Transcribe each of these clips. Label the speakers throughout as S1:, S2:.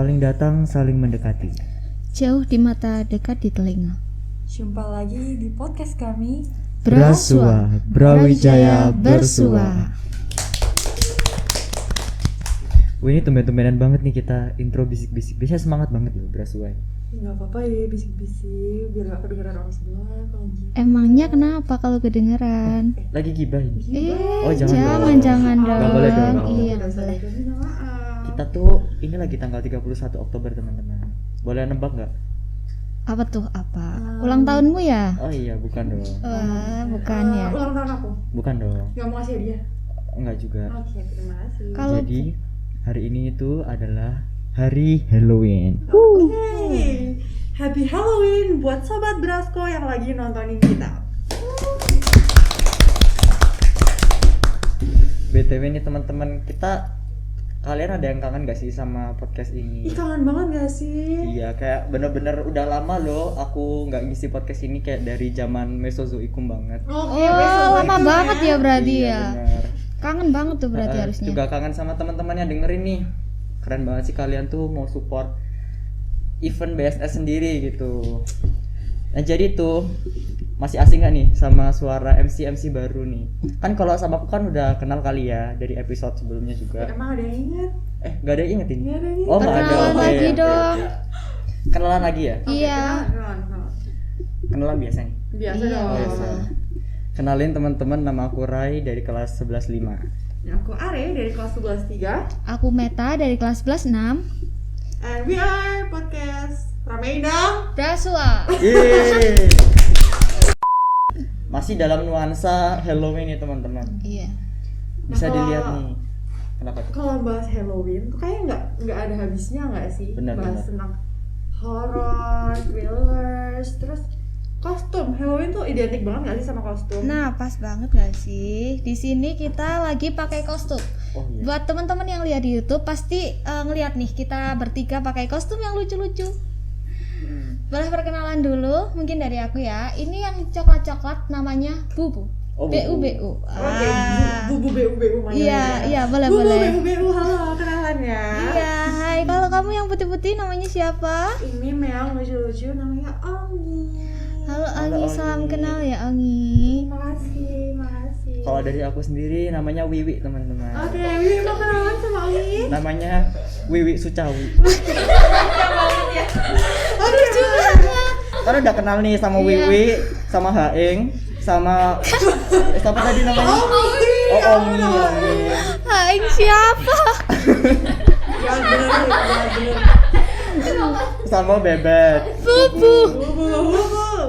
S1: Saling datang, saling mendekati.
S2: Jauh di mata, dekat di telinga.
S3: Jumpa lagi di podcast kami
S1: Brasua, Brawijaya Bersua. Wah, ini tumben-tumbenan banget nih kita intro bisik-bisik. Biasanya semangat banget loh Brasua.
S3: Nggak apa-apa ya bisik-bisik biar gak kedengeran orang sebelah kalau gitu.
S2: Emangnya kenapa kalau kedengeran?
S1: Lagi gibah ini.
S2: Oh,
S1: jangan
S2: jangan
S1: dong.
S2: dong.
S1: Nggak boleh dong.
S2: Iya,
S3: Nggak
S2: boleh.
S3: usah, minta maaf.
S1: Kita tuh ini lagi tanggal 31 Oktober teman-teman. Boleh nebak nggak?
S2: Apa tuh apa? Ulang tahunmu ya?
S1: Oh iya, bukan dong.
S2: Wah, bukan ya.
S3: Ulang tahun aku.
S1: Bukan dong.
S3: Nggak mau ngasih hadiah.
S1: Enggak juga.
S3: Oke, terima kasih.
S2: Kalau
S1: Jadi hari ini itu adalah hari Halloween.
S3: Oke. Happy Halloween buat sobat Brasko yang lagi nontonin kita.
S1: BTW nih teman-teman, kalian ada yang kangen gak sih sama podcast ini?
S3: Ih, kangen banget gak sih?
S1: Iya, kayak bener-bener udah lama loh aku nggak ngisi podcast ini kayak dari zaman Mesozoikum banget.
S3: Oke,
S2: Oh, lama banget ya berarti
S1: Iya,
S2: ya.
S1: bener.
S2: Kangen banget tuh berarti harusnya.
S1: Juga kangen sama teman-teman yang dengerin nih. Keren banget sih kalian tuh mau support event BSS sendiri gitu. Nah jadi tuh masih asing gak nih sama suara MC baru nih? Kan kalau sama aku kan udah kenal kali ya dari episode sebelumnya juga.
S3: Emang ada yang inget?
S1: Gak ada yang inget ini?
S3: Nggak ada yang inget.
S1: Oh nggak ada.
S2: Kenalan
S1: Oke,
S2: lagi
S1: oke,
S2: dong.
S1: oke. Kenalan lagi ya?
S2: Iya.
S3: Kenalan.
S1: Kenalan biasa nih.
S3: Biasa
S2: Iya,
S3: dong.
S2: biasa.
S1: Kenalin teman-teman, nama aku Rai dari kelas 11.5.
S3: Aku Are dari kelas 11-3.
S2: Aku Meta dari kelas 11-6.
S3: And we are podcast Ramein dong.
S2: Brasua.
S1: Yeay. Masih dalam nuansa Halloween nih teman-teman.
S2: Iya.
S1: Bisa
S3: Nah,
S1: dilihat nih. Kenapa tuh?
S3: Kalau bahas Halloween tuh kayaknya nggak ada habisnya nggak sih?
S1: Benar,
S3: bahas
S1: benar.
S3: tentang horror, thrillers, terus kostum. Halloween tuh identik banget nggak sih sama kostum?
S2: Nah, pas banget gak sih? Di sini kita lagi pakai kostum.
S1: Oh iya.
S2: Buat teman-teman yang lihat di YouTube pasti ngelihat nih kita bertiga pakai kostum yang lucu-lucu. Boleh perkenalan dulu, mungkin dari aku ya. Ini yang coklat-coklat namanya Bubu.
S1: Oh,
S2: BU
S1: Bubu.
S2: BU.
S3: Oke, bubu BU manggilnya.
S2: Iya, iya, boleh
S3: Bubu
S2: boleh.
S3: BU, halo, kenalan ya.
S2: Iya, hai. Kalau kamu yang putih-putih namanya siapa?
S3: Ini meong lucu-lucu namanya Ongi.
S2: Halo
S1: Halo,
S2: Ongi,
S1: Ongi.
S2: salam kenal ya Ongi.
S3: Makasih.
S1: Kalau dari aku sendiri namanya Wiwi teman-teman.
S3: Oke, Wiwi mau kenalan sama Ongi?
S1: Namanya Wiwi Sucawi.
S2: Lucu banget.
S1: Kan udah kenal nih sama
S2: Iya.
S1: Wiwi, sama Haeng, sama siapa tadi namanya?
S3: Ongi.
S1: Oh, Ongi.
S2: Hai, siapa?
S3: Jangan bener.
S1: Sama Bebet.
S2: Bubu.
S3: Bubu.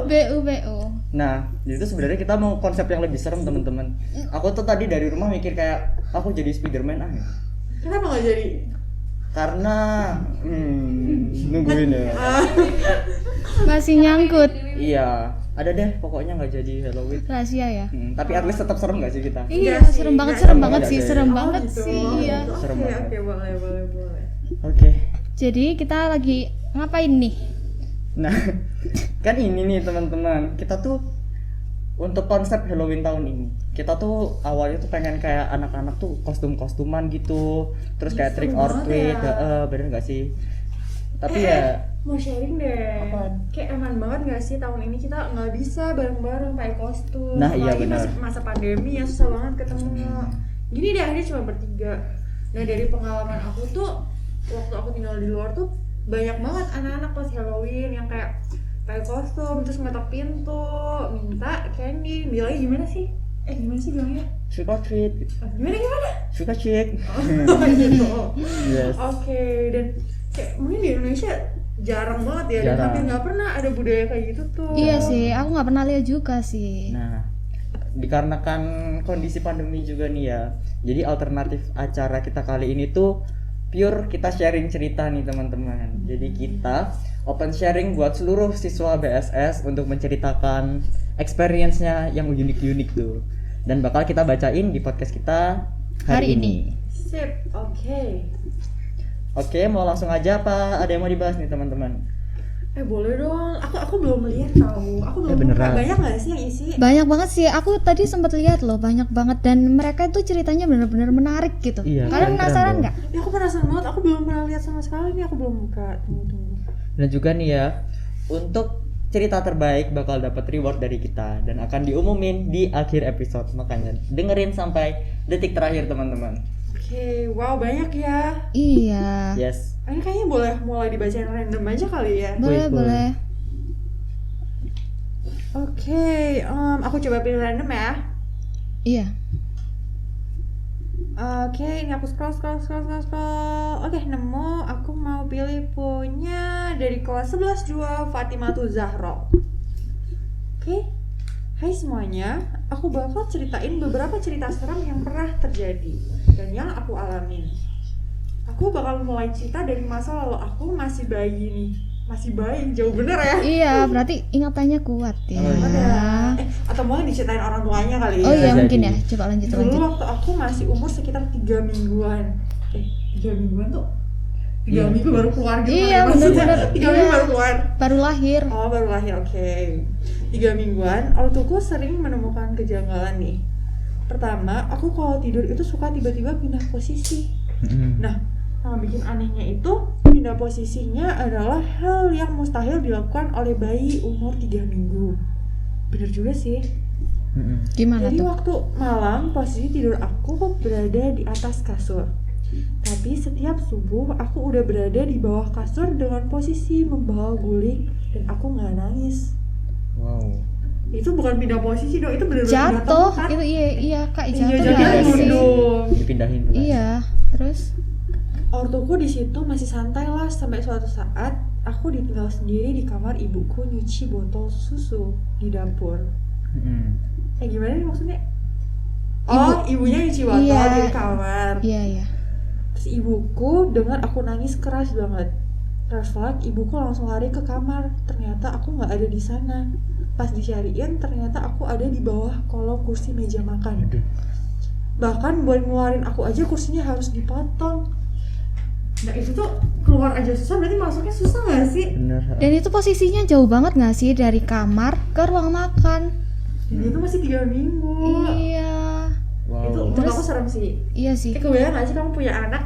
S2: BU BU.
S1: Nah, itu sebenarnya kita mau konsep yang lebih serem teman-teman. Aku tuh tadi dari rumah mikir kayak aku jadi Spiderman ah.
S3: Kenapa nggak jadi?
S1: Karena nungguin ya.
S2: Masih nyangkut.
S1: Iya, ada deh pokoknya nggak jadi Halloween.
S2: Rahasia ya.
S1: Tapi at least tetap serem nggak sih kita?
S2: Iya,
S3: Enggak sih,
S2: serem banget,
S3: enggak.
S2: serem
S1: Serem
S2: banget
S1: banget
S2: sih,
S1: ya.
S2: serem
S3: Oh,
S2: banget
S3: gitu.
S2: sih. Iya.
S1: Serem
S3: Oke,
S1: banget.
S3: boleh.
S1: Oke.
S2: Jadi kita lagi ngapain nih?
S1: Nah, kan ini nih teman-teman, kita tuh untuk konsep Halloween tahun ini, kita tuh awalnya tuh pengen kayak anak-anak tuh kostum-kostuman gitu, terus kayak trick
S3: Seru
S1: or
S3: banget
S1: treat,
S3: ya.
S1: bener nggak sih? Tapi ya,
S3: Mau sharing deh.
S1: Apaan?
S3: Kayak aman banget nggak sih tahun ini kita nggak bisa bareng-bareng pakai kostum.
S1: Nah, iya,
S3: Apalagi
S1: benar.
S3: masih masa pandemi ya susah banget ketemu. Gini deh akhirnya cuma bertiga. Nah dari pengalaman aku tuh waktu aku tinggal di luar tuh banyak banget anak-anak pas Halloween yang kayak pakai kostum terus ngetok pintu minta candy. Bilangnya gimana sih? Gimana sih bilangnya?
S1: trick or treat, gitu.
S3: Gimana?
S1: Suka chick.
S3: Oh gitu.
S1: Yes.
S3: Oke, dan kayak mungkin di Indonesia jarang banget ya, dan
S1: Jarang.
S3: hampir nggak pernah ada budaya kayak gitu tuh.
S2: Iya sih, aku nggak pernah lihat juga sih.
S1: Nah, dikarenakan kondisi pandemi juga nih ya, jadi alternatif acara kita kali ini tuh pure kita sharing cerita nih teman-teman. Jadi kita open sharing buat seluruh siswa BSS untuk menceritakan experience-nya yang unik-unik tuh. Dan bakal kita bacain di podcast kita hari
S2: Hari
S1: ini.
S3: Sip, oke.
S1: Oke, mau langsung aja apa ada yang mau dibahas nih teman-teman?
S3: Boleh dong. Aku belum lihat tahu. Aku belum buka.
S1: Beneran.
S3: Banyak nggak sih yang isi?
S2: Banyak banget sih. Aku tadi sempat lihat loh, banyak banget, dan mereka itu ceritanya benar-benar menarik gitu.
S1: Iya,
S2: Kalian
S1: keren-keren
S2: penasaran
S1: loh.
S3: Ya
S2: nggak?
S3: aku penasaran banget. Aku belum pernah lihat sama sekali nih. Aku belum buka. Tunggu.
S1: Dan juga nih ya, untuk cerita terbaik bakal dapat reward dari kita dan akan diumumin di akhir episode. Makanya dengerin sampai detik terakhir teman-teman.
S3: Oke, wow banyak ya.
S2: Iya.
S1: Yes.
S3: Ini kayaknya boleh mulai dibacain random aja kali ya.
S2: Boleh,
S1: Cool.
S2: boleh.
S3: Oke, aku coba pilih random ya.
S2: Iya.
S3: Oke, ini aku scroll. Oke, nemu. Aku mau pilih punya dari kelas 11 2 Fatimatu Zahra. Oke. Hai semuanya, aku bakal ceritain beberapa cerita seram yang pernah terjadi dan yang aku alamin. Aku bakal mulai cerita dari masa lalu aku masih bayi nih. Masih bayi, jauh bener ya.
S2: Iya, berarti ingatannya kuat ya.
S1: Oh, iya.
S3: Atau mungkin diceritain orang tuanya kali ya.
S2: Oh iya,
S1: Bisa
S2: mungkin
S1: jadi.
S2: ya. Coba lanjut.
S3: Dulu waktu aku masih umur sekitar 3 mingguan. 3 mingguan tuh 3
S1: Iya.
S3: minggu baru keluar gitu.
S2: Iya,
S3: kan, maksudnya.
S2: bener-bener.
S3: 3 minggu
S2: Iya.
S3: baru keluar.
S2: Baru lahir.
S3: Oh baru lahir, oke. 3 mingguan, ortuku sering menemukan kejanggalan nih. Pertama, aku kalau tidur itu suka tiba-tiba pindah posisi. Nah, yang bikin anehnya itu pindah posisinya adalah hal yang mustahil dilakukan oleh bayi umur 3 minggu. Bener juga sih.
S2: Gimana
S3: Jadi
S2: tuh?
S3: waktu malam posisi tidur aku berada di atas kasur. Tapi setiap subuh aku udah berada di bawah kasur dengan posisi membawa guling dan aku nggak nangis.
S1: Wow.
S3: Itu bukan pindah posisi dong, itu bener-bener
S2: Jatuh.
S3: tempat.
S2: Itu iya Kak,
S3: Iya,
S2: jatuh
S3: jatuh
S2: nggak sih?
S3: dong.
S1: Dipindahin tuh.
S2: Iya. Terus
S3: Ortuku di situ masih santai lah sampai suatu saat aku ditinggal sendiri di kamar ibuku nyuci botol susu di dapur. Gimana nih maksudnya? Oh, ibunya nyuci botol
S2: Iya.
S3: di kamar.
S2: iya.
S3: Terus ibuku dengar aku nangis keras banget. Refleks, ibuku langsung lari ke kamar. Ternyata aku nggak ada di sana. Pas dicariin, ternyata aku ada di bawah kolong kursi meja makan.
S1: Aduh.
S3: Bahkan buat ngeluarin aku aja kursinya harus dipotong. Nah itu tuh keluar aja susah, berarti masuknya susah nggak sih?
S1: Bener.
S2: Dan itu posisinya jauh banget nggak sih dari kamar ke ruang makan?
S3: Dan itu masih 3 minggu.
S2: Iya.
S1: Wow.
S3: Itu menurut aku serem sih.
S2: Iya sih.
S3: Kebayang nggak sih kamu punya anak,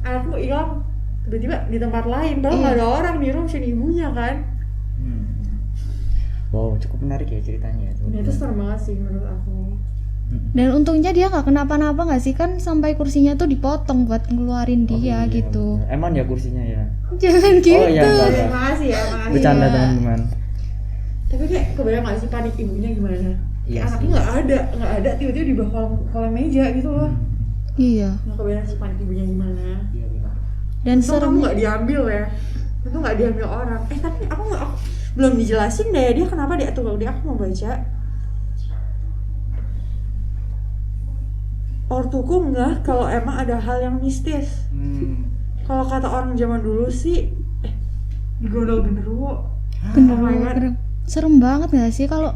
S3: anakmu hilang tiba-tiba di tempat lain, padahal nggak ada orang di rumah, cuma ibunya kan.
S1: Wow, cukup menarik ya ceritanya.
S3: Nah itu serem banget sih menurut aku.
S2: Dan untungnya dia nggak kenapa-napa nggak sih, kan sampai kursinya tuh dipotong buat ngeluarin dia
S1: iya,
S2: gitu.
S1: bener. Emang ya kursinya ya.
S2: Jangan gitu.
S1: Oh, iya, enggak.
S3: Ya, makasih ya, makasih.
S1: Bercanda
S2: Iya.
S1: teman-teman.
S3: Tapi kayak kebayang nggak sih panik ibunya gimana?
S1: Iya
S3: Kayak anaknya
S1: sih.
S3: nggak ada, tiba-tiba di bawah kolong meja gitu loh.
S2: Iya.
S3: Nggak kebayang sih panik ibunya gimana.
S1: Iya benar.
S2: Dan
S3: Untung kamu
S2: serem.
S3: nggak diambil ya. Itu nggak diambil orang. Tapi aku belum dijelasin deh dia kenapa dia tuh. Dia aku mau baca. Ortuku enggak kalau emang ada hal yang mistis. Kalau kata orang zaman dulu sih, digondol genderuwo.
S2: Bener,
S3: Oh my God.
S2: bener. Serem banget nggak sih kalau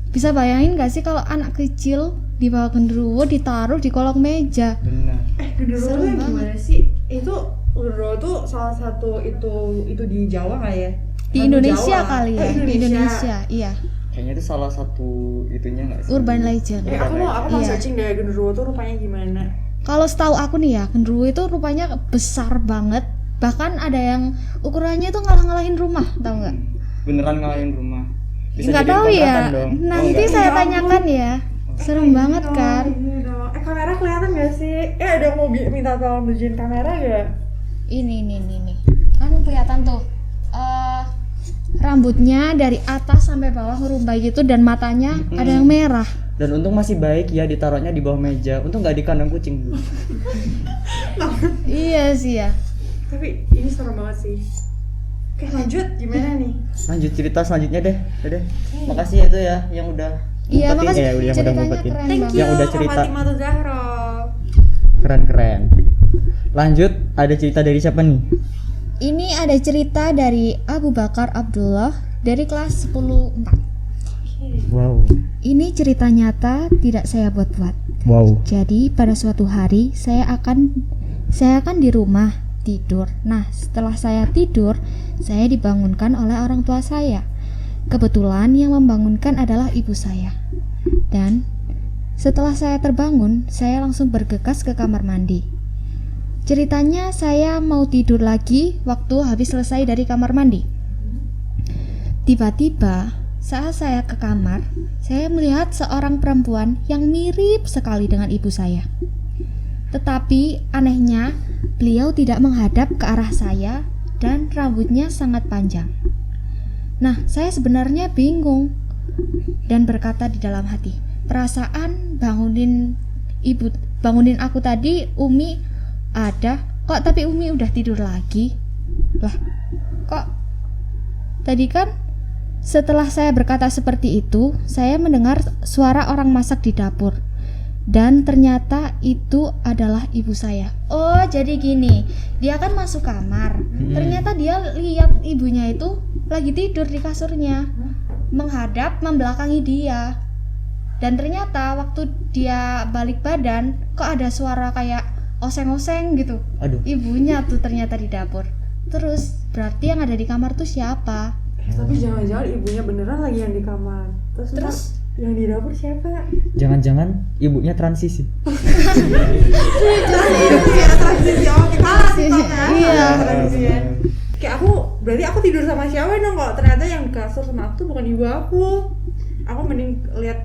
S2: bisa bayangin nggak sih kalau anak kecil dibawa genderuwo ditaruh di kolong meja?
S1: Benar.
S3: Genderuwo
S2: Serem
S3: tuh
S2: banget.
S3: gimana sih? Itu genderuwo tuh salah satu itu di Jawa nggak ya?
S2: Di
S3: Hantu
S2: Indonesia
S3: Jawa.
S2: kali ya.
S3: Oh,
S2: Di Indonesia, iya.
S1: Kayaknya itu salah satu itunya nggak sih?
S2: Urban legend.
S3: Aku mau
S2: Iya.
S3: searching deh genderuwo tuh rupanya gimana.
S2: Kalau setahu aku nih ya, genderuwo itu rupanya besar banget. Bahkan ada yang ukurannya tuh ngalah-ngalahin rumah, tau nggak?
S1: Beneran ngalahin rumah.
S2: Nggak
S1: jadi
S2: tahu ya.
S1: kontrakan dong.
S2: Nanti
S1: enggak?
S2: saya
S3: Ya ampun.
S2: tanyakan ya. Serem banget kan?
S3: Ini dong. Kamera kelihatan gak sih? Ada yang mau minta tolong bersihin kamera gak?
S2: Ini. Kan kelihatan tuh. Rambutnya dari atas sampai bawah merumbai gitu, dan matanya ada yang merah.
S1: Dan untung masih baik ya ditaruhnya di bawah meja. Untung nggak di kandang kucing dulu.
S2: Iya sih ya.
S3: Tapi ini serem banget sih. Oke lanjut, gimana nih?
S1: Lanjut cerita selanjutnya deh. Udah. Makasih ya itu ya yang udah
S2: Iya,
S1: ngumpetin.
S2: makasih.
S1: Yang udah
S2: Ceritanya
S1: ngumpetin.
S2: keren
S3: Thank
S2: banget.
S3: you,
S1: Yang udah
S3: Kak
S1: cerita.
S3: Fatimatu Zahra.
S1: Keren. Lanjut, ada cerita dari siapa nih?
S2: Ini ada cerita dari Abu Bakar Abdullah dari kelas 10-4.
S1: Wow.
S2: Ini cerita nyata, tidak saya buat-buat.
S1: Wow.
S2: Jadi pada suatu hari saya akan di rumah. tidur. Nah, setelah saya tidur, saya dibangunkan oleh orang tua saya. Kebetulan yang membangunkan adalah ibu saya. Dan setelah saya terbangun, saya langsung bergegas ke kamar mandi. Ceritanya saya mau tidur lagi waktu habis selesai dari kamar mandi. Tiba-tiba saat saya ke kamar, saya melihat seorang perempuan yang mirip sekali dengan ibu saya. Tetapi anehnya, beliau tidak menghadap ke arah saya dan rambutnya sangat panjang. Nah, saya sebenarnya bingung dan berkata di dalam hati, perasaan bangunin aku tadi Umi ada, kok tapi Umi udah tidur lagi? Lah, kok tadi kan setelah saya berkata seperti itu, saya mendengar suara orang masak di dapur. Dan ternyata itu adalah ibu saya. Oh, jadi gini, dia kan masuk kamar. Ternyata dia lihat ibunya itu lagi tidur di kasurnya, menghadap membelakangi dia. Dan ternyata waktu dia balik badan, kok ada suara kayak oseng-oseng gitu.
S1: Aduh.
S2: Ibunya tuh ternyata di dapur. Terus berarti yang ada di kamar tuh siapa?
S3: Tapi jangan-jangan ibunya beneran lagi yang di kamar. Terus yang di dapur siapa?
S1: Jangan-jangan ibunya transisi.
S3: Transisi. Oke, kalah sih
S2: Iya.
S3: Kayak berarti aku tidur sama siapa dong kalau ternyata yang di kasur sama aku tuh bukan ibu aku. Aku mending lihat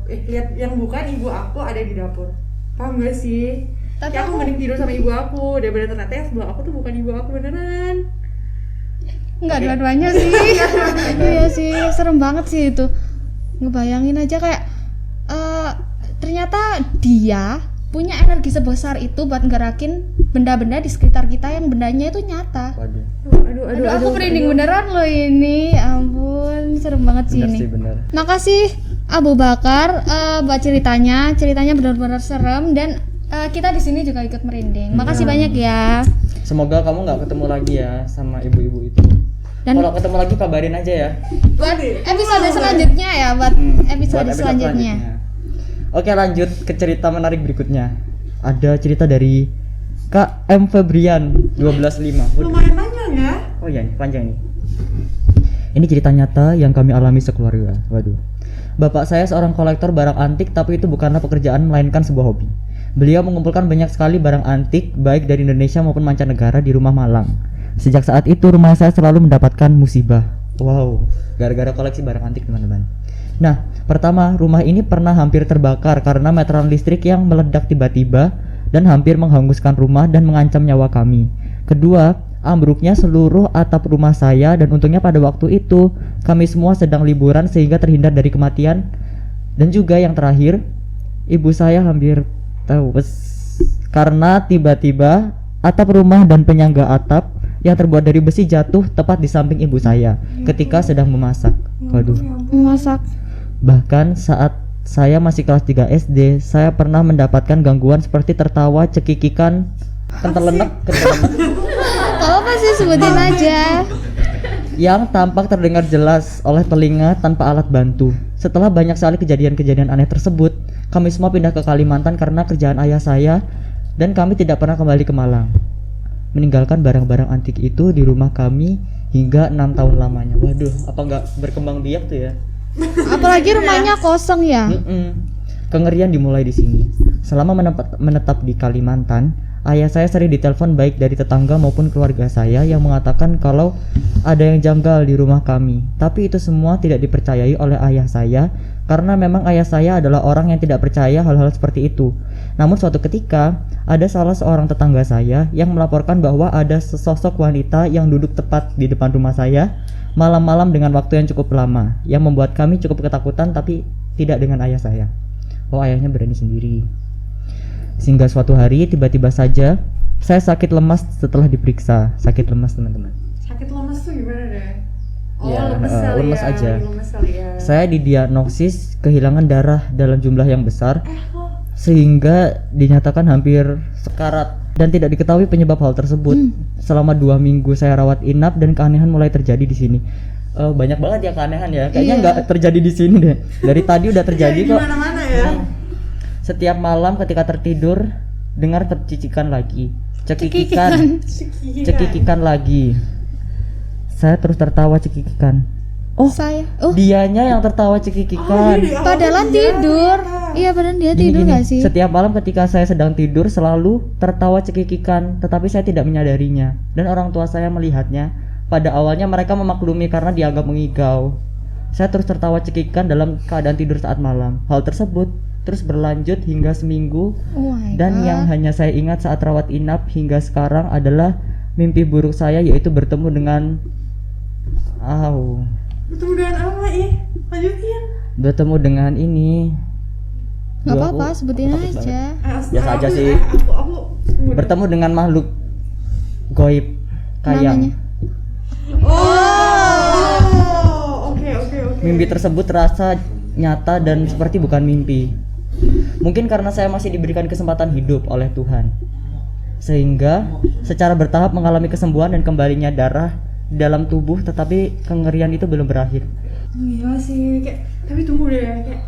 S3: lihat yang bukan ibu aku ada di dapur. Paham gak sih?
S2: Tapi
S3: Kayak aku mending tidur sama ibu aku daripada ternyata yang sebelah aku tuh bukan ibu aku beneran.
S2: Enggak, dua-duanya sih. Iya sih, serem banget sih itu. Ngebayangin aja kayak ternyata dia punya energi sebesar itu buat ngerakin benda-benda di sekitar kita yang bendanya itu nyata.
S1: Waduh.
S2: Aduh, aku merinding beneran loh ini. Ampun, serem banget sih
S1: Bener
S2: ini.
S1: sih, bener.
S2: Makasih Abu Bakar buat ceritanya benar-benar serem dan kita di sini juga ikut merinding. Makasih banyak ya.
S1: Semoga kamu nggak ketemu lagi ya sama ibu-ibu itu.
S2: Dan
S1: kalau ketemu lagi kabarin aja ya.
S2: buat episode selanjutnya ya, buat episode selanjutnya.
S1: Oke, lanjut ke cerita menarik berikutnya. Ada cerita dari Kak M Febrian 12.5.
S3: Lumayan panjang ya.
S1: Oh iya, panjang nih. Ini cerita nyata yang kami alami sekeluarga. Waduh. Bapak saya seorang kolektor barang antik, tapi itu bukanlah pekerjaan melainkan sebuah hobi. Beliau mengumpulkan banyak sekali barang antik baik dari Indonesia maupun mancanegara di rumah Malang. Sejak saat itu rumah saya selalu mendapatkan musibah. Wow, gara-gara koleksi barang antik teman-teman. Nah, pertama, rumah ini pernah hampir terbakar karena meteran listrik yang meledak tiba-tiba dan hampir menghanguskan rumah dan mengancam nyawa kami. Kedua, ambruknya seluruh atap rumah saya dan untungnya pada waktu itu kami semua sedang liburan sehingga terhindar dari kematian. Dan juga yang terakhir, ibu saya hampir tewas karena tiba-tiba atap rumah dan penyangga atap yang terbuat dari besi jatuh tepat di samping ibu saya ketika sedang memasak. Waduh.
S2: Masak.
S1: Bahkan saat saya masih kelas 3 SD, saya pernah mendapatkan gangguan seperti tertawa, cekikikan, kental-lenek
S2: Apa sih, sebutin aja.
S1: yang tampak terdengar jelas oleh telinga tanpa alat bantu. Setelah banyak sekali kejadian-kejadian aneh tersebut, kami semua pindah ke Kalimantan karena kerjaan ayah saya dan kami tidak pernah kembali ke Malang. Meninggalkan barang-barang antik itu di rumah kami hingga 6 tahun lamanya. Waduh, apa nggak berkembang biak tuh ya?
S2: Apalagi rumahnya kosong ya.
S1: Kengerian dimulai di sini. Selama menetap di Kalimantan, ayah saya sering ditelepon baik dari tetangga maupun keluarga saya yang mengatakan kalau ada yang janggal di rumah kami. Tapi itu semua tidak dipercayai oleh ayah saya karena memang ayah saya adalah orang yang tidak percaya hal-hal seperti itu. Namun suatu ketika, ada salah seorang tetangga saya yang melaporkan bahwa ada sesosok wanita yang duduk tepat di depan rumah saya malam-malam dengan waktu yang cukup lama, yang membuat kami cukup ketakutan tapi tidak dengan ayah saya. Oh, ayahnya berani sendiri. Sehingga suatu hari tiba-tiba saja saya sakit lemas setelah diperiksa. Sakit lemas, teman-teman.
S3: Sakit lemas tuh gimana deh? Oh,
S1: Ya,
S3: lemes kali
S1: lemes
S3: ya.
S1: aja.
S3: Lemes kali ya.
S1: Saya didiagnosis kehilangan darah dalam jumlah yang besar sehingga dinyatakan hampir sekarat dan tidak diketahui penyebab hal tersebut. Selama 2 minggu saya rawat inap dan keanehan mulai terjadi di sini. Banyak banget ya keanehan ya. Kayaknya nggak terjadi di sini deh. Dari tadi udah terjadi kok.
S3: Di mana-mana ya.
S1: Setiap malam ketika tertidur dengar tercicikan lagi. cekikikan, cekikikan lagi. Saya terus tertawa cekikikan. Oh, dianya yang tertawa cekikikan.
S2: Padahal tidur. Iya, padahal dia tidur nggak sih?
S1: Setiap malam ketika saya sedang tidur selalu tertawa cekikikan, tetapi saya tidak menyadarinya. Dan orang tua saya melihatnya. Pada awalnya mereka memaklumi karena dianggap mengigau. Saya terus tertawa cekikikan dalam keadaan tidur saat malam. Hal tersebut terus berlanjut hingga seminggu. Dan yang hanya saya ingat saat rawat inap hingga sekarang adalah mimpi buruk saya, yaitu bertemu dengan
S3: bertemu dengan apa lanjutin.
S1: Bertemu dengan ini.
S2: Gak apa-apa, sebutin aja.
S1: Biasa aja sih.
S3: Aku
S1: Bertemu dengan makhluk goib kayang.
S3: Oke.
S1: Mimpi tersebut terasa nyata dan seperti bukan mimpi. Mungkin karena saya masih diberikan kesempatan hidup oleh Tuhan, sehingga secara bertahap mengalami kesembuhan dan kembalinya darah dalam tubuh, tetapi kengerian itu belum berakhir.
S3: Iya sih, kayak tapi tunggu deh, kayak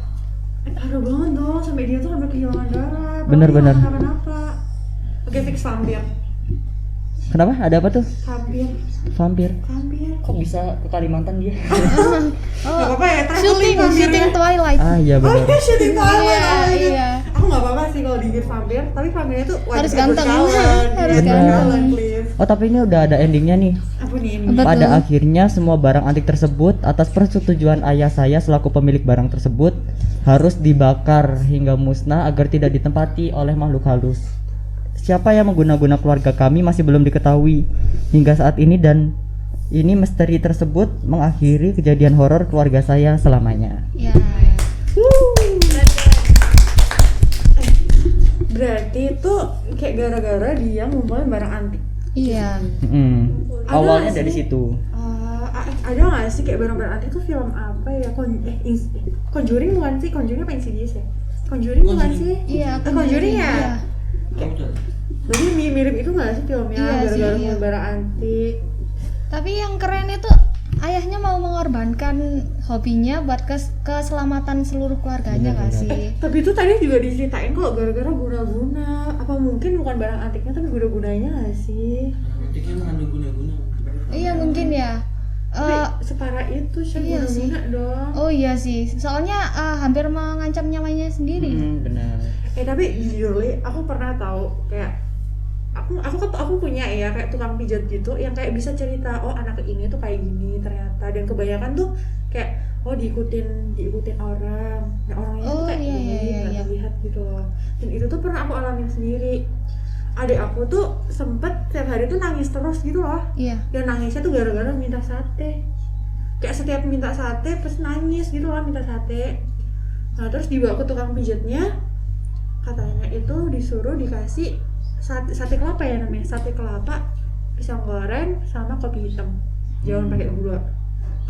S3: parah banget dong sampai dia tuh sampai kehilangan darah.
S1: Bener-bener.
S3: Kenapa? Oke, fix vampir.
S1: Kenapa? Ada apa tuh?
S3: Vampir.
S1: Kok bisa ke Kalimantan dia?
S3: Gak apa-apa ya,
S2: Shooting Twilight.
S1: Iya benar.
S3: Shooting Twilight.
S2: Iya.
S3: Aku gak apa-apa sih kalau digigit vampir, tapi vampirnya tuh
S2: Harus ganteng.
S3: Harus ganteng, please.
S1: Oh, tapi ini udah ada endingnya nih.
S3: Apa nih ini?
S2: Betul.
S1: Pada akhirnya semua barang antik tersebut atas persetujuan ayah saya selaku pemilik barang tersebut harus dibakar hingga musnah agar tidak ditempati oleh makhluk halus. Siapa yang mengguna-guna keluarga kami masih belum diketahui hingga saat ini, dan ini misteri tersebut mengakhiri kejadian horor keluarga saya selamanya.
S2: Ya.
S3: Berarti itu kayak gara-gara dia ngumpulin barang antik.
S2: Iya.
S1: Awalnya
S3: nggak
S1: dari
S3: sih?
S1: situ.
S3: Ada nggak sih kayak barang-barang antik itu film apa ya? Conjuring bukan sih? Conjuring apa Insidious ya? Conjuring bukan sih?
S2: Iya,
S3: Conjuring ya?
S2: Iya.
S3: Berarti mirip itu nggak sih filmnya?
S2: Iya sih,
S3: gara-gara
S2: iya.
S3: barang antik.
S2: Tapi yang keren itu ayahnya mau mengorbankan hobinya buat keselamatan seluruh keluarganya nggak sih?
S3: Tapi itu tadi juga diceritain kok gara-gara guna-guna. Apa mungkin bukan barang antiknya tapi guna-gunanya nggak sih?
S4: Antiknya mengandung guna-guna.
S2: Iya mungkin ya.
S3: Tapi separah itu sih
S2: iya sih.
S3: guna-guna dong.
S2: Oh iya sih, soalnya hampir mengancam nyawanya sendiri.
S1: Benar.
S3: Tapi jujur li, aku pernah tahu kayak aku punya ya kayak tukang pijat gitu yang kayak bisa cerita, oh anak ini tuh kayak gini ternyata, dan kebanyakan tuh kayak diikutin orang, nah orangnya tuh kayak nggak terlihat gitu loh. Dan itu tuh pernah aku alamin sendiri. Adik aku tuh sempet setiap hari tuh nangis terus gitu loh.
S2: Iya.
S3: Dan nangisnya tuh gara-gara minta sate. Kayak setiap minta sate terus nangis gitu loh, minta sate. Nah terus dibawa ke tukang pijatnya, katanya itu disuruh dikasih sate kelapa ya namanya, sate kelapa, pisang goreng sama kopi hitam, jangan pakai gula.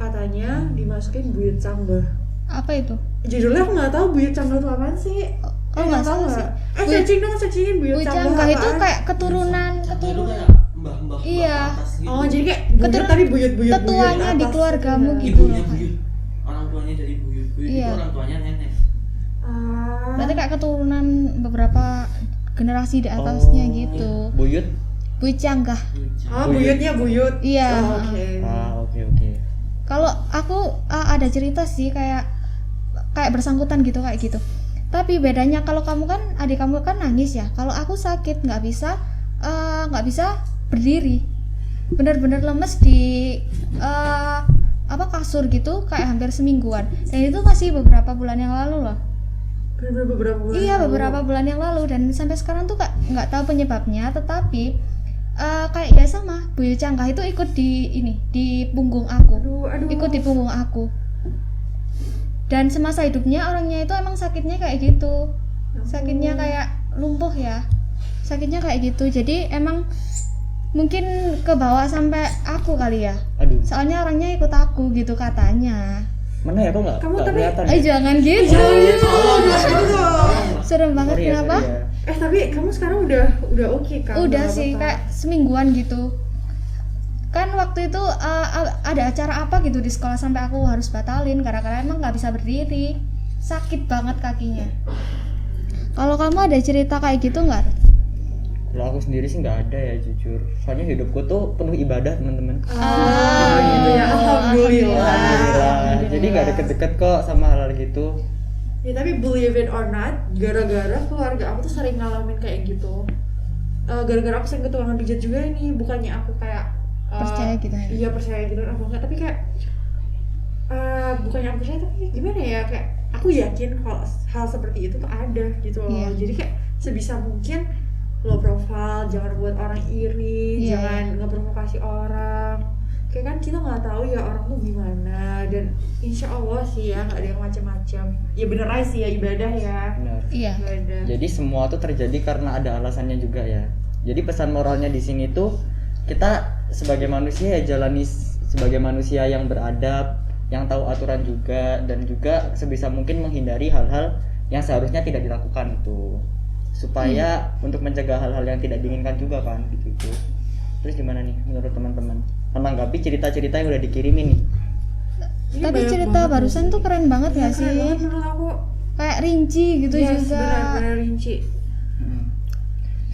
S3: Katanya dimasukin buyut cambah.
S2: Apa itu?
S3: Judulnya aku nggak tahu buyut cambah itu apaan sih.
S2: Nggak tahu sih.
S3: Searchingin buyut cambah
S2: Bujangga itu
S3: apaan.
S2: kayak keturunan.
S4: Itu kayak mbah-mbah
S2: Iya.
S4: atas gitu.
S3: Oh jadi kayak buyut tadi buyut
S2: tetuanya di
S3: atas.
S2: keluargamu
S3: Iya.
S2: gitu loh.
S4: Ibunya buyut. Orang tuanya dari buyut. Buyut
S2: Iya.
S4: itu orang tuanya nenek.
S2: Berarti kayak keturunan beberapa generasi di atasnya gitu.
S1: Buyut.
S2: Bujangga.
S3: Buyutnya buyut.
S2: Iya.
S3: Oke.
S2: Kalau aku ada cerita sih kayak bersangkutan gitu kayak gitu. Tapi bedanya kalau kamu kan, adik kamu kan nangis ya. Kalau aku sakit nggak bisa berdiri. Bener-bener lemes di kasur gitu kayak hampir semingguan. Dan itu masih beberapa bulan yang lalu loh.
S3: Beberapa bulan.
S2: Iya,
S3: lalu.
S2: beberapa bulan yang lalu, dan sampai sekarang tuh nggak tahu penyebabnya, tetapi kayak ya sama, buyut cangkah itu ikut di punggung aku.
S3: Aduh.
S2: Ikut di punggung aku. Dan semasa hidupnya orangnya itu emang sakitnya kayak gitu. Sakitnya kayak lumpuh ya. Sakitnya kayak gitu. Jadi emang mungkin kebawa sampai aku kali ya.
S1: Aduh.
S2: Soalnya orangnya ikut aku gitu katanya.
S1: Mana ya, kok nggak
S3: Kamu tapi-
S1: kelihatan?
S2: Jangan gitu.
S3: Aduh.
S2: Serem banget,
S1: Sorry ya,
S2: kenapa?
S1: sorry ya.
S3: Tapi kamu sekarang udah oke kan?
S2: Udah
S3: Nggak
S2: sih
S3: apa-apa.
S2: kayak semingguan gitu. Kan waktu itu ada acara apa gitu di sekolah sampai aku harus batalin karena emang nggak bisa berdiri, sakit banget kakinya. Kalau kamu ada cerita kayak gitu nggak?
S1: Kalau aku sendiri sih nggak ada ya jujur. Soalnya hidupku tuh penuh ibadah teman-teman.
S3: Gitu ya. Alhamdulillah.
S1: Alhamdulillah. Jadi nggak deket-deket kok sama hal-hal gitu.
S3: Ya tapi believe it or not, gara-gara keluarga aku tuh sering ngalamin kayak gitu. Gara-gara aku sering ke tukang pijat juga ini, bukannya aku kayak
S2: Percaya gitu ya?
S3: Iya percaya gitu, aku enggak, tapi kayak bukannya aku percaya, tapi gimana ya, kayak aku yakin kalau hal seperti itu tuh ada gitu loh.
S2: Iya.
S3: Jadi kayak sebisa mungkin low profile, jangan buat orang iri,
S2: Iya.
S3: jangan ngeprovokasi orang. Kayak kan kita nggak tahu ya orang tuh gimana, dan insya Allah sih ya nggak ada yang macam-macam. Ya bener aja sih ya, ibadah ya.
S1: Benar.
S2: Iya.
S3: Ibadah.
S1: Jadi semua tuh terjadi karena ada alasannya juga ya. Jadi pesan moralnya di sini tuh kita sebagai manusia ya jalani sebagai manusia yang beradab, yang tahu aturan juga, dan juga sebisa mungkin menghindari hal-hal yang seharusnya tidak dilakukan itu. Supaya untuk mencegah hal-hal yang tidak diinginkan juga kan gitu. Terus gimana nih menurut teman-teman? Menanggapi cerita-cerita yang udah dikirimin nih.
S3: Ini
S2: Tapi
S3: banyak
S2: cerita
S3: banget
S2: barusan tuh keren banget
S3: Iya,
S2: ya sih.
S3: keren banget menurut aku.
S2: Kayak rinci gitu
S3: Yes,
S2: juga.
S3: benar-benar rinci.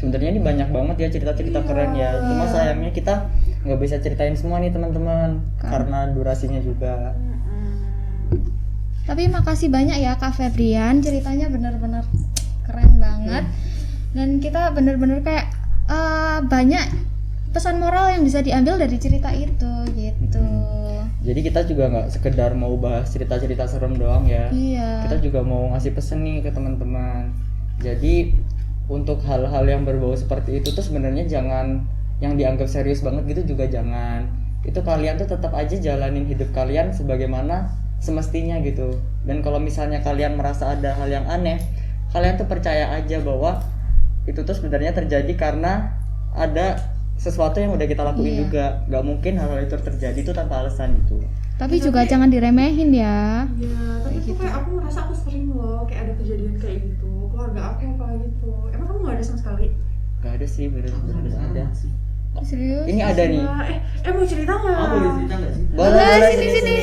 S1: Sebenarnya ini banyak banget ya cerita-cerita
S3: Iya.
S1: keren ya. Cuma sayangnya kita nggak bisa ceritain semua nih teman-teman karena durasinya juga.
S2: Tapi makasih banyak ya Kak Febrian, ceritanya bener-bener keren banget. Dan kita bener-bener kayak banyak pesan moral yang bisa diambil dari cerita itu gitu.
S1: Jadi kita juga nggak sekedar mau bahas cerita-cerita serem doang ya.
S2: Iya.
S1: Kita juga mau ngasih pesen nih ke teman-teman. Jadi untuk hal-hal yang berbau seperti itu tuh sebenarnya jangan yang dianggap serius banget gitu juga jangan. Itu kalian tuh tetap aja jalanin hidup kalian sebagaimana semestinya gitu. Dan kalau misalnya kalian merasa ada hal yang aneh, kalian tuh percaya aja bahwa itu tuh sebenarnya terjadi karena ada sesuatu yang udah kita lakuin
S2: Iya.
S1: juga. Gak mungkin hal-hal itu terjadi tuh tanpa alasan gitu.
S2: Tapi juga jangan diremehin ya.
S3: Ya, tapi tuh kayak aku ngerasa aku sering loh kayak ada kejadian kayak gitu. Keluarga aku apa gitu. Emang kamu gak ada sama sekali?
S1: Gak ada sih, bener-bener gak ada.
S2: Serius?
S1: Ini ada nih.
S3: Mau cerita nggak?
S4: Oh, boleh cerita nggak sih?
S1: Boleh,
S2: sini.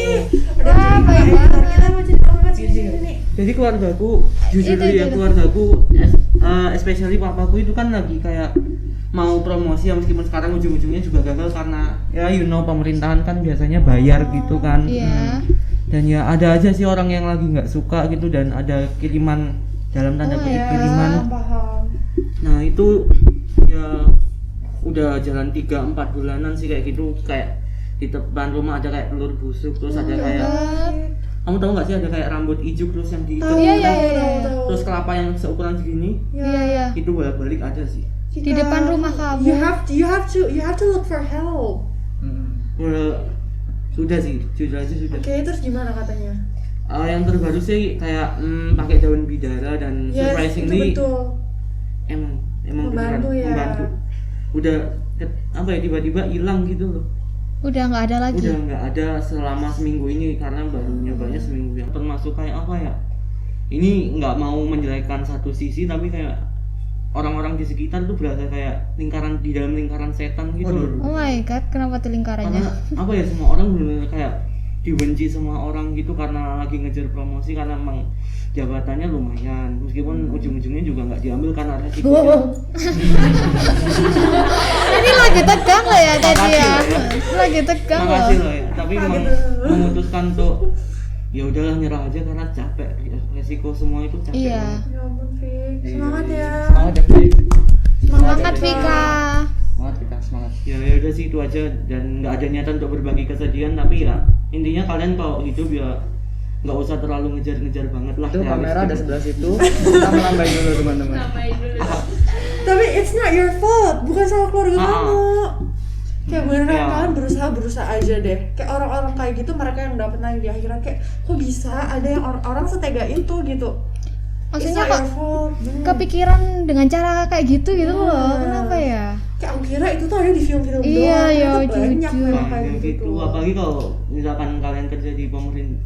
S3: Ada
S2: Wah,
S3: cerita,
S2: baik
S3: kita
S2: banget.
S3: mau cerita apa sini?
S4: Jadi keluargaku, jujur
S2: Itu,
S4: dulu ya,
S2: itu.
S4: keluargaku especially papaku itu kan lagi kayak mau promosi ya, meskipun sekarang ujung-ujungnya juga gagal karena ya pemerintahan kan biasanya bayar gitu kan.
S2: Iya.
S4: Dan ya ada aja sih orang yang lagi nggak suka gitu, dan ada kiriman dalam tanda kutip kiriman.
S3: Paham.
S4: Nah itu ya udah jalan 3-4 bulanan sih kayak gitu, kayak di depan rumah ada kayak telur busuk, terus ada kayak kamu tahu nggak sih ada kayak rambut ijuk terus yang di
S3: Tahu,
S2: Iya, iya,
S3: tahu,
S2: iya.
S3: tahu, tahu.
S4: terus kelapa yang seukuran segini
S2: Iya, iya.
S4: itu bolak-balik ada sih.
S2: Di depan rumah kamu.
S3: You have to look for help.
S4: Sudah sih, jujur aja sudah.
S3: Oke, terus gimana katanya?
S4: Yang terbaru sih kayak pakai daun bidara dan
S3: Yes,
S4: surprisingly
S3: itu betul.
S4: emang
S3: Membantu
S4: beneran
S3: ya.
S4: membantu. Udah apa ya tiba-tiba hilang gitu loh.
S2: Udah nggak ada lagi.
S4: Udah nggak ada selama seminggu ini karena baru nyobanya seminggu yang termasuk kayak apa ya, ini nggak mau menjelekkan satu sisi tapi kayak orang-orang di sekitar tuh berasa kayak lingkaran di dalam lingkaran setan gitu loh.
S2: Oh my god, kenapa tuh lingkarannya?
S4: Karena apa ya, semua orang bener kayak dibenci semua orang gitu karena lagi ngejar promosi, karena emang jabatannya lumayan meskipun ujung-ujungnya juga nggak diambil karena resikonya.
S2: Ini lagi tegang loh ya tadi
S4: Makasih
S2: ya.
S4: loh ya.
S2: Lagi tegang loh.
S4: Makasih loh ya, tapi memang memutuskan tuh ya udahlah nyerah aja karena capek, resiko semua itu capek.
S2: Iya.
S3: Ya ampun, Fik. Semangat ya.
S1: Semangat ya, Fik.
S2: Semangat Vika.
S1: Semangat kita, semangat.
S4: Ya udah sih itu aja, dan nggak ada niatan untuk berbagi kesedihan, tapi ya intinya kalian kalau hidup ya nggak usah terlalu ngejar-ngejar banget lah.
S1: Itu
S4: Ya,
S1: kamera ada
S4: gitu.
S1: sebelah situ. Kita menambahin dulu teman-teman.
S3: Tapi it's not your fault, bukan salah keluarga kamu. Kayak beneran
S4: Ya.
S3: kalian berusaha aja deh. Kayak orang-orang kayak gitu, mereka yang dapat nanti di akhirat kayak kok bisa ada yang orang setega itu gitu.
S2: Maksudnya
S3: It's not
S2: kok
S3: your fault.
S2: kepikiran dengan cara kayak gitu loh. Kenapa ya?
S3: Kayak aku kira itu tuh ada di film-film
S2: Iya,
S3: doang.
S2: iya,
S3: Ternyata banyak
S2: jujur.
S3: memang
S4: Nah,
S3: kayak
S4: kayak gitu.
S3: gitu.
S4: Apalagi kalau misalkan kalian kerja di pemerintah.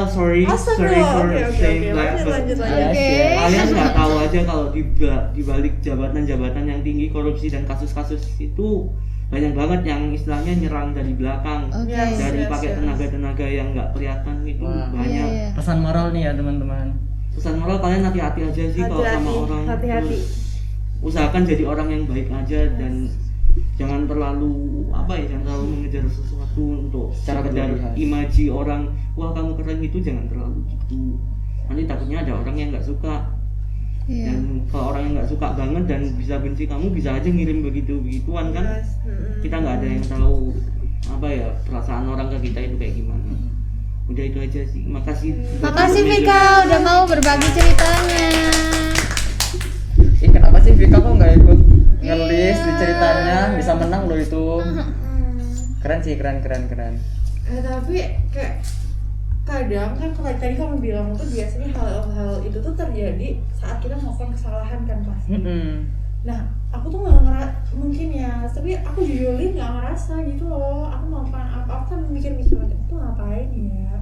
S4: Sorry for
S3: Oke.
S4: saying that, but
S3: Lanjut.
S1: Yes,
S2: Oke.
S1: yes.
S4: kalian nggak tahu aja kalau di balik jabatan-jabatan yang tinggi korupsi dan kasus-kasus itu banyak banget yang istilahnya nyerang dari belakang,
S2: Oke.
S3: Yes.
S4: dari pakai tenaga-tenaga yang nggak kelihatan gitu.
S1: Wah.
S4: Banyak.
S2: Iya, iya.
S1: Pesan moral nih ya teman-teman.
S4: Pesan moral kalian hati-hati aja sih kalau sama orang.
S3: Hati-hati.
S4: Terus usahakan jadi orang yang baik aja dan jangan terlalu jangan terlalu mengejar sesuatu untuk
S1: Cara
S4: sekedar
S1: berlebihan.
S4: imaji orang, wah kamu keren itu, jangan terlalu gitu. Nanti takutnya ada orang yang nggak suka.
S2: Iya.
S4: Dan kalau orang yang nggak suka banget dan bisa benci kamu, bisa aja ngirim begituan kan.
S3: Yes.
S4: Kita nggak ada yang tahu perasaan orang ke kita itu kayak gimana. Udah itu aja sih. Makasih.
S2: Makasih Vika udah mau berbagi ceritanya.
S1: Kenapa sih Vika kok nggak ikut ngelis di ceritanya? Bisa menang loh itu. Keren sih, keren.
S3: Tapi kayak kadang kan kalau tadi kamu bilang tuh biasanya hal-hal itu tuh terjadi saat kita melakukan kesalahan kan pasti. Nah, aku tuh nggak mungkin ya, tapi aku jujur nggak ngerasa gitu loh. Aku melakukan apa, aku kan mikir-mikir aku tuh ngapain ya.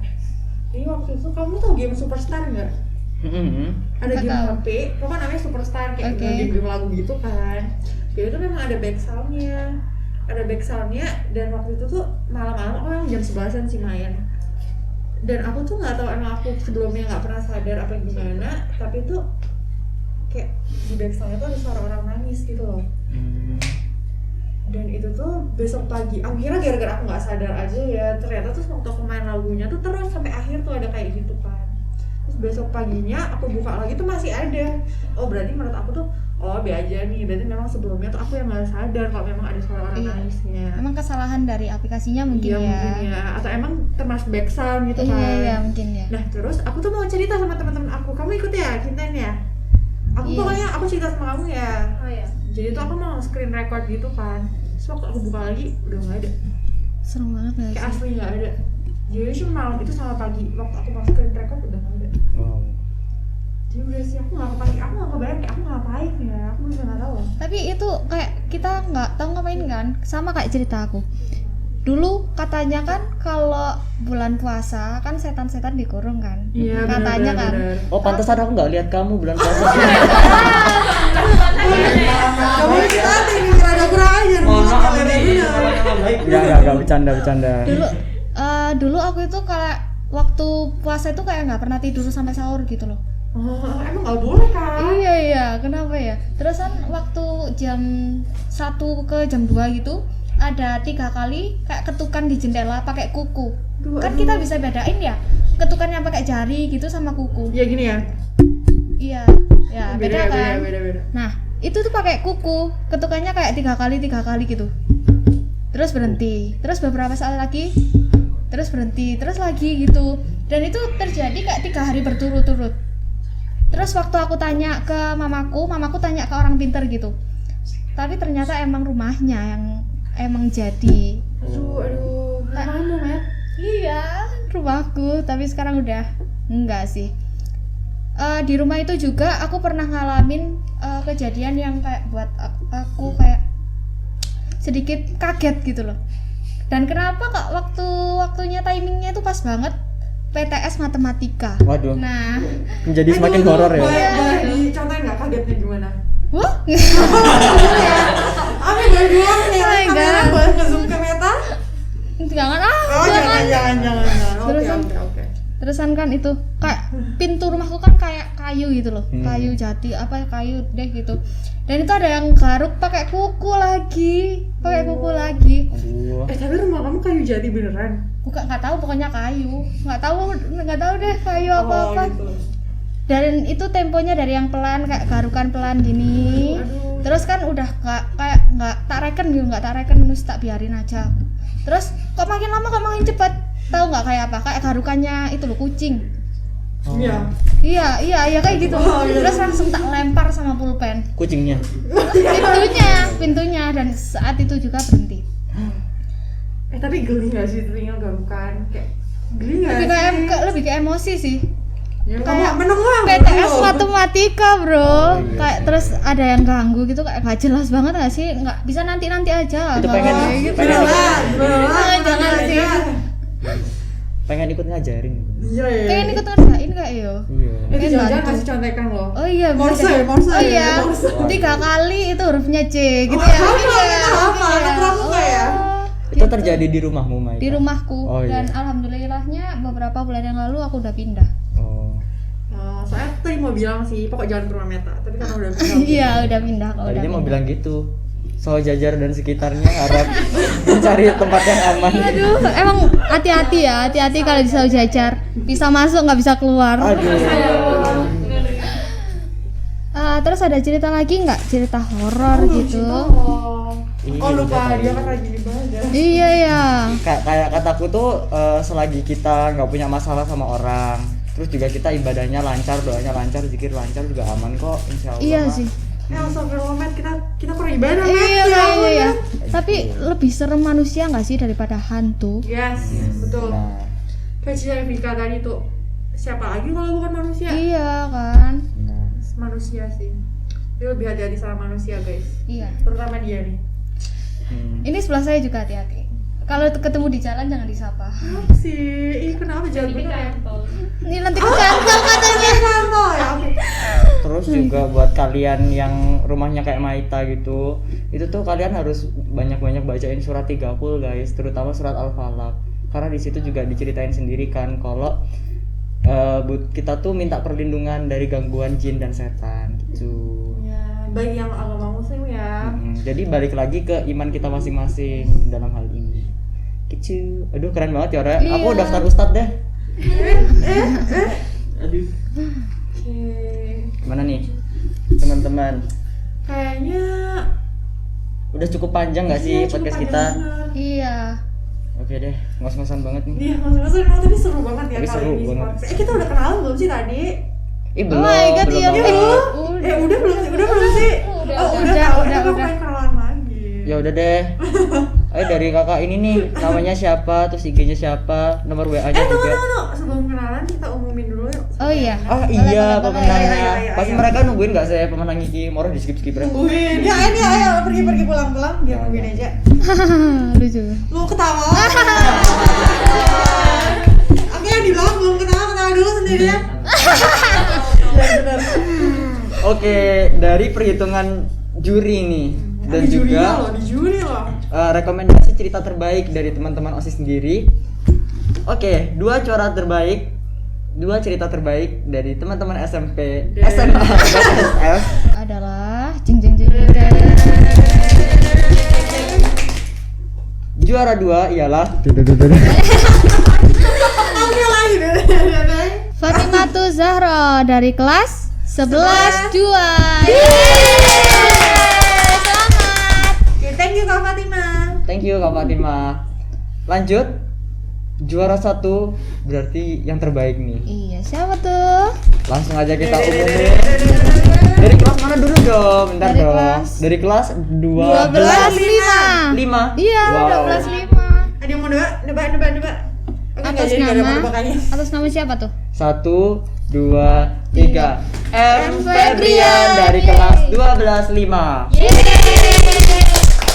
S3: Jadi waktu itu kamu tau game Superstar nggak? Ada game
S2: Nggak tahu.
S3: HP, pokoknya namanya Superstar kayak
S2: Oke.
S3: game lagu gitu kan. Jadi itu memang ada back soundnya, dan waktu itu tuh malam-malam aku memang jam 11-an sih main. Dan aku tuh nggak tahu emang aku sebelumnya nggak pernah sadar apa gimana, tapi tuh kayak di back soundnya tuh ada suara orang nangis gitu loh. Dan itu tuh besok pagi, aku kira gara-gara aku nggak sadar aja ya, ternyata tuh waktu aku main lagunya tuh terus sampai akhir tuh ada kayak gitu kan. Terus besok paginya aku buka lagi tuh masih ada. Oh berarti menurut aku tuh be aja nih, berarti memang sebelumnya tuh aku yang nggak sadar kalau memang ada suara orang
S2: Iya.
S3: nangisnya.
S2: Emang kesalahan dari aplikasinya mungkin
S3: Iya,
S2: ya.
S3: mungkin ya, atau emang termasuk back sound gitu kan.
S2: Iya mungkin ya.
S3: Nah terus aku tuh mau cerita sama teman-teman aku, kamu ikut ya Kinten ya? Aku
S2: Iya.
S3: pokoknya aku cerita sama kamu ya.
S5: Oh ya.
S3: Jadi tuh aku mau screen record gitu kan. Terus waktu aku buka lagi udah nggak ada,
S2: Serem banget gak
S3: kayak
S2: sih?
S3: asli nggak ada. Jadi cuma malam itu sama pagi waktu aku mau screen record udah nggak ada.
S1: Wow.
S3: Jadi udah sih aku nggak kebayang kayak aku ngapain ya, aku bisa nggak tahu.
S2: Tapi itu kayak kita nggak tahu ngapain kan, sama kayak cerita aku. Dulu katanya kan kalau bulan puasa kan setan-setan dikurung kan.
S3: Iya
S2: Katanya kan.
S1: Oh pantesan aku nggak lihat kamu bulan puasa.
S3: Kamu kita ini rada kurang ajar.
S1: Enggak bercanda.
S2: Dulu aku itu kayak waktu puasa itu kayak nggak pernah tidur sampai sahur gitu loh.
S3: Oh emang nggak boleh kan?
S2: Iya, kenapa ya? Terus kan waktu jam 1 ke jam 2 gitu ada 3 kali kayak ketukan di jendela pakai kuku. Kan kita bisa bedain ya, ketukannya pakai jari gitu sama kuku.
S3: Ya gini ya.
S2: Iya, ya beda kan.
S3: Beda.
S2: Nah, itu tuh pakai kuku, ketukannya kayak 3 kali gitu. Terus berhenti, terus beberapa saat lagi, terus berhenti, terus lagi gitu. Dan itu terjadi kayak 3 hari berturut-turut. Terus waktu aku tanya ke mamaku tanya ke orang pinter gitu. Tapi ternyata emang rumahnya yang emang jadi.
S3: Aduh, kamu Matt?
S2: Iya, rumahku, tapi sekarang udah enggak sih. Di rumah itu juga aku pernah ngalamin kejadian yang kayak buat aku kayak sedikit kaget gitu loh. Dan kenapa kok waktunya timingnya itu pas banget PTS matematika.
S1: Waduh.
S2: Nah,
S1: Menjadi semakin horor ya.
S3: Boleh dicontohin nggak kagetnya gimana?
S2: wah,
S3: Aku gak bilang nih,
S2: Oh my
S3: kamera
S2: God.
S3: boleh nge-zoom ke Meta?
S2: jangan
S3: Oh jangan. Oke.
S2: Terusan. Terusan kan itu kayak pintu rumahku kan kayak kayu gitu loh, kayu jati kayu deh gitu. Dan itu ada yang garuk pakai kuku lagi.
S1: Aduh.
S3: Tapi rumah kamu kayu jati beneran?
S2: Bukan, nggak tahu, pokoknya kayu. Nggak tahu deh kayu apa.
S3: gitu.
S2: Dan itu temponya dari yang pelan kayak garukan pelan gini.
S3: Aduh.
S2: Terus kan udah nggak tak reken terus tak biarin aja. Terus kok makin lama kok makin cepet. Tahu nggak kayak apa? Kayak garukannya itu loh, kucing.
S3: Iya.
S2: Iya kayak gitu.
S3: Oh, iya.
S2: Terus langsung tak lempar sama pulpen.
S1: Kucingnya.
S2: Pintunya dan saat itu juga berhenti.
S3: Tapi geli gak sih telinga garukan? Kayak geli gak sih?
S2: Lebih ke emosi sih.
S3: Ya,
S2: kayak
S3: kamu menengah
S2: PTS matematika bro.
S1: Oh, iya.
S2: Kayak terus ada yang ganggu gitu, kayak gak jelas banget gak sih? Nggak bisa nanti aja.
S1: Itu
S2: Nggak mau.
S3: Jangan
S2: sih.
S1: Pengen ikut ngajarin.
S3: Iya.
S2: Pengen ikut ngerjain gak yo?
S1: Iya.
S3: Itu
S2: Pengen
S3: jangan
S2: bantu.
S3: kasih contekan loh.
S2: Oh iya, bisa
S3: Morse
S2: jadi.
S3: ya, Morse
S2: Oh
S3: ya,
S2: iya,
S3: Morse.
S2: 3 kali itu hurufnya C gitu
S3: Oh,
S2: ya.
S3: hafal,
S2: Iya,
S3: kita hafal.
S2: iya.
S3: Anak pramuka ya?
S1: Itu terjadi di rumahmu, Mai?
S2: Di rumahku.
S1: Oh, iya.
S2: Dan alhamdulillahnya beberapa bulan yang lalu aku udah pindah.
S1: Oh.
S3: Soalnya tadi mau bilang sih, pokok jangan ke rumah Meta. Tapi karena udah pindah.
S2: Iya, udah pindah kok.
S1: Tadinya
S2: Udah
S1: mau
S2: pindah.
S1: bilang gitu. Soal Jajar dan sekitarnya harap mencari tempat yang aman.
S2: Aduh, emang hati-hati ya, hati-hati kalau di Sawo Jajar. Bisa masuk nggak bisa keluar.
S1: Aduh.
S2: Terus ada cerita lagi nggak? Cerita horor gitu?
S1: Iya,
S3: Oh lupa,
S1: udah
S3: dia
S1: tahu.
S3: kan lagi dibahas ya.
S2: Iya ya.
S1: Kayak kataku tuh selagi kita nggak punya masalah sama orang, terus juga kita ibadahnya lancar, doanya lancar, zikir lancar juga aman kok, insya Allah.
S2: Iya
S1: Mak.
S2: sih.
S3: Astagfirullah, Met, kita kurang ibadah, Met.
S2: Iya
S3: Ya ampun,
S2: kayaknya ya.
S3: Met.
S2: Tapi lebih serem manusia nggak sih daripada hantu?
S3: Yes, betul.
S1: Nah,
S3: Kayak cerita Vika tadi tuh, siapa lagi kalau bukan manusia?
S2: Iya kan?
S1: nah.
S3: Manusia sih. Dia lebih hati-hati sama manusia, guys.
S2: Iya.
S3: Terutama dia nih.
S2: Ini sebelah saya juga hati-hati. Kalau ketemu di jalan jangan disapa.
S3: Apa sih? Ih, kenapa jalan bener ya?
S2: Ini nanti kecantol katanya.
S3: Kantol ya, oke.
S1: Terus juga buat kalian yang rumahnya kayak Maita gitu, itu tuh kalian harus banyak-banyak bacain surat 30 guys, terutama surat Al-Falaq. Karena di situ juga diceritain sendiri kan kalau kita tuh minta perlindungan dari gangguan jin dan setan gitu.
S3: Ya, bagi yang agama muslim ya.
S1: Jadi balik lagi ke iman kita masing-masing dalam hal ini. Gitu. Aduh keren banget ya, Ra. Aku
S2: Iya.
S1: daftar ustadz deh.
S4: Aduh.
S3: Oke.
S1: Gimana nih teman-teman?
S3: Kayaknya
S1: Udah cukup panjang nggak sih
S3: iya, cukup
S1: podcast
S3: panjang
S1: kita?
S3: banget.
S2: Iya.
S1: Oke deh, ngos-ngosan banget nih.
S3: Iya, maksudnya emang tapi seru banget ya
S1: Tapi
S3: kali
S1: seru
S3: ini.
S1: banget.
S3: Podcast. Kita udah kenalan belum sih tadi?
S2: Oh my God, iya,
S1: banget.
S3: Belum? Udah belum sih? Udah belum sih?
S2: Udah,
S3: Oh,
S2: udah,
S3: udah.
S2: udah,
S3: Aku
S2: udah.
S3: pengen kenalan lagi.
S1: Ya udah deh. Ayo dari kakak ini nih, namanya siapa, terus IG-nya siapa, nomor WA-nya juga.
S3: Tunggu. Sebelum kenalan kita umumin dulu yuk.
S2: Oh iya.
S1: Oh
S2: Boleh,
S1: iya,
S2: boleh, boleh.
S1: pemenangnya.
S3: Ayo.
S1: Pasti mereka nungguin nggak saya pemenang iki, moro di skip ya.
S3: Tungguin. Ya ini ayo pergi pulang biar nungguin aja.
S2: Lucu.
S3: Lu ketawa. Oke, yang di belakang belum ketawa dulu sendirian. Ya benar.
S1: Oke, dari perhitungan juri nih dan
S3: Di juri
S1: juga
S3: loh, di juri loh.
S1: rekomendasi cerita terbaik dari teman-teman OSIS sendiri. Oke, dua cerita terbaik dari teman-teman SMP, SMA, dan SF.
S2: Adalah jeng jeng jeng jeng.
S1: Juara 2 ialah
S3: Oke lagi deh.
S2: Fatimatu Zahra dari kelas 11 2. Selamat.
S3: Oke, thank you Kak Fatima.
S1: Thank you Kak Fatima. Lanjut. Juara 1 berarti yang terbaik nih.
S2: Iya, siapa tuh?
S1: Langsung aja kita umumin. Dari kelas mana dulu dong? Bentar
S2: Dari
S1: dong.
S2: kelas
S1: Dari kelas
S2: 12 5.
S1: 5.
S2: Iya, 12 5.
S3: Ada yang mau nebak. Oke, nggak
S2: Atas
S3: jadi, nggak ada
S2: nama
S3: penebakannya.
S2: atas nama siapa tuh?
S1: 1 2 3. M
S2: M.
S1: Febrian dari kelas 12 5.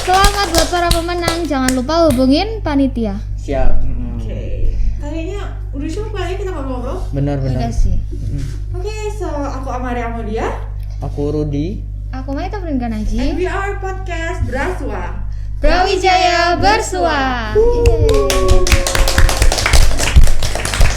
S2: Selamat buat para pemenang. Jangan lupa hubungin panitia.
S1: Siap.
S3: Oke. Kayaknya udah cukup kali ya kita ngobrol-ngobrol.
S1: Benar.
S2: Udah sih.
S3: Oke, so aku Amaria Amelia
S1: Aku Rudi.
S2: Aku Maita
S3: and
S2: Pringanaji.
S3: we are podcast Braswa.
S2: Brawijaya bersua. Yeay.